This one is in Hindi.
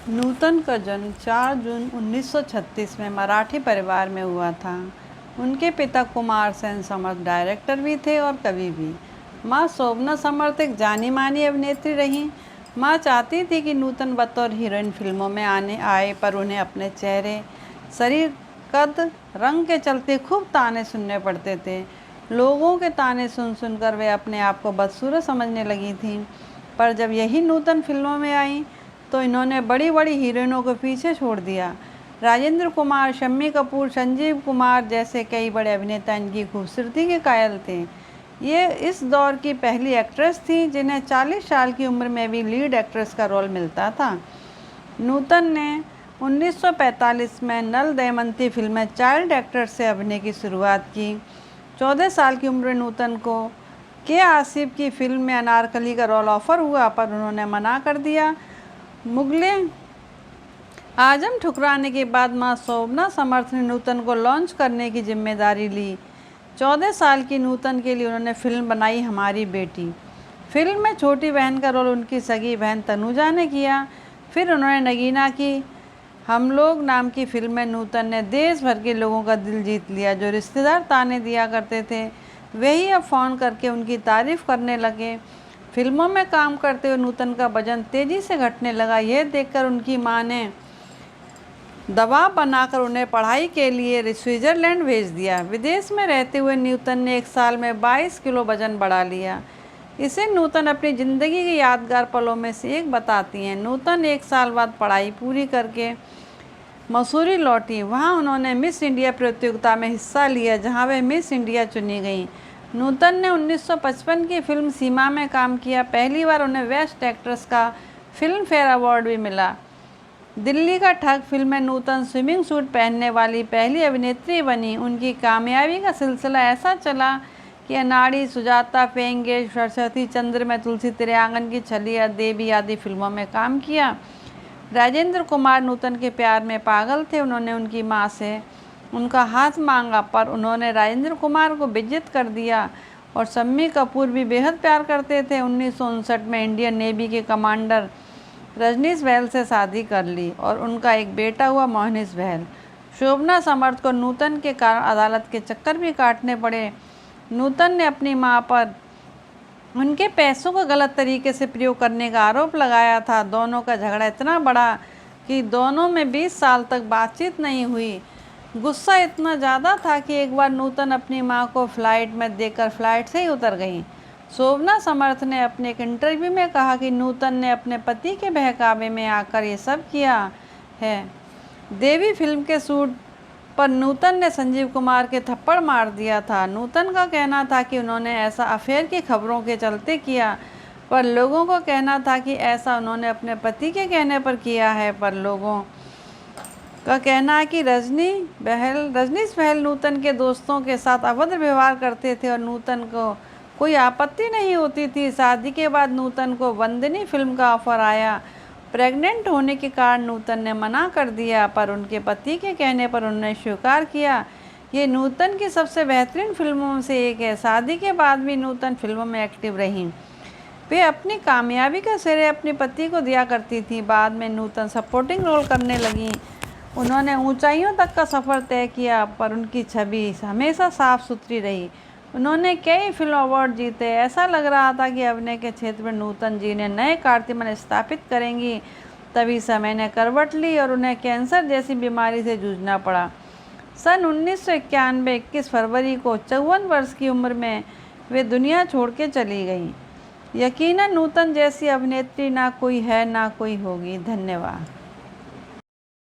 नूतन का जन्म 4 जून 1936 में मराठी परिवार में हुआ था। उनके पिता कुमार सेन समर्थ डायरेक्टर भी थे और कवि भी। माँ शोभना समर्थ एक जानी मानी अभिनेत्री रहीं। माँ चाहती थी कि नूतन बतौर हीरोइन फिल्मों में आए, पर उन्हें अपने चेहरे, शरीर, कद, रंग के चलते खूब ताने सुनने पड़ते थे। लोगों के ताने सुन सुनकर वे अपने आप को बदसूरत समझने लगी थीं। पर जब यही नूतन फिल्मों में आई तो इन्होंने बड़ी बड़ी हीरोइनों को पीछे छोड़ दिया। राजेंद्र कुमार, शम्मी कपूर, संजीव कुमार जैसे कई बड़े अभिनेता इनकी खूबसूरती के कायल थे। ये इस दौर की पहली एक्ट्रेस थी जिन्हें 40 साल की उम्र में भी लीड एक्ट्रेस का रोल मिलता था। नूतन ने 1945 में नल दमयंती फिल्म में चाइल्ड एक्टर से अभिनय की शुरुआत की। 14 साल की उम्र नूतन को के आसिफ की फिल्म में अनारकली का रोल ऑफर हुआ, पर उन्होंने मना कर दिया। मुगले आजम ठुकराने के बाद मां शोभना समर्थ ने नूतन को लॉन्च करने की जिम्मेदारी ली। 14 साल की नूतन के लिए उन्होंने फिल्म बनाई हमारी बेटी। फिल्म में छोटी बहन का रोल उनकी सगी बहन तनुजा ने किया। फिर उन्होंने नगीना की हम लोग नाम की फिल्म में नूतन ने देश भर के लोगों का दिल जीत लिया। जो रिश्तेदार ताने दिया करते थे वही अब फ़ोन करके उनकी तारीफ़ करने लगे। फिल्मों में काम करते हुए नूतन का वजन तेज़ी से घटने लगा। यह देखकर उनकी मां ने दबाव बनाकर उन्हें पढ़ाई के लिए स्विट्ज़रलैंड भेज दिया। विदेश में रहते हुए नूतन ने 1 साल में 22 किलो वजन बढ़ा लिया। इसे नूतन अपनी ज़िंदगी के यादगार पलों में से एक बताती हैं। नूतन 1 साल बाद पढ़ाई पूरी करके मसूरी लौटी। वहां उन्होंने मिस इंडिया प्रतियोगिता में हिस्सा लिया, जहां वे मिस इंडिया चुनी गईं। नूतन ने 1955 की फिल्म सीमा में काम किया। पहली बार उन्हें बेस्ट एक्ट्रेस का फिल्म फेयर अवार्ड भी मिला। दिल्ली का ठग फिल्म में नूतन स्विमिंग सूट पहनने वाली पहली अभिनेत्री बनी। उनकी कामयाबी का सिलसिला ऐसा चला कि अनाड़ी, सुजाता, पेंगे, सरस्वती चंद्र में, तुलसी तेरे आंगन की छलिया, देवी आदि फिल्मों में काम किया। राजेंद्र कुमार नूतन के प्यार में पागल थे। उन्होंने उनकी मां से उनका हाथ मांगा, पर उन्होंने राजेंद्र कुमार को बेइज्जत कर दिया। और शम्मी कपूर भी बेहद प्यार करते थे। 1959 में इंडियन नेवी के कमांडर रजनीश बहल से शादी कर ली और उनका एक बेटा हुआ मोहनीश बहल। शोभना समर्थ को नूतन के कारण अदालत के चक्कर भी काटने पड़े। नूतन ने अपनी मां पर उनके पैसों का गलत तरीके से प्रयोग करने का आरोप लगाया था। दोनों का झगड़ा इतना बड़ा कि दोनों में 20 साल तक बातचीत नहीं हुई। गुस्सा इतना ज़्यादा था कि एक बार नूतन अपनी मां को फ्लाइट में देखकर फ्लाइट से ही उतर गईं। शोभना समर्थ ने अपने एक इंटरव्यू में कहा कि नूतन ने अपने पति के बहकावे में आकर ये सब किया है। देवी फिल्म के शूट पर नूतन ने संजीव कुमार के थप्पड़ मार दिया था। नूतन का कहना था कि उन्होंने ऐसा अफेयर की खबरों के चलते किया, पर लोगों को कहना था कि ऐसा उन्होंने अपने पति के कहने पर किया है। पर लोगों का कहना है कि रजनीश बहल नूतन के दोस्तों के साथ अभद्र व्यवहार करते थे और नूतन को कोई आपत्ति नहीं होती थी। शादी के बाद नूतन को वंदनी फिल्म का ऑफर आया। प्रेग्नेंट होने के कारण नूतन ने मना कर दिया, पर उनके पति के कहने पर उन्होंने स्वीकार किया। ये नूतन की सबसे बेहतरीन फिल्मों में से एक है। शादी के बाद भी नूतन फिल्मों में एक्टिव रहीं। वे अपनी कामयाबी का श्रेय अपने पति को दिया करती थी। बाद में नूतन सपोर्टिंग रोल करने लगीं। उन्होंने ऊंचाइयों तक का सफ़र तय किया, पर उनकी छवि हमेशा साफ सुथरी रही। उन्होंने कई फिल्म अवार्ड जीते। ऐसा लग रहा था कि अभिनय के क्षेत्र में नूतन जी ने नए कीर्तिमान स्थापित करेंगी। तभी समय ने करवट ली और उन्हें कैंसर जैसी बीमारी से जूझना पड़ा। सन 1991 21 फरवरी को 54 वर्ष की उम्र में वे दुनिया छोड़ के चली गईं। यकीनन नूतन जैसी अभिनेत्री ना कोई है, ना कोई होगी। धन्यवाद।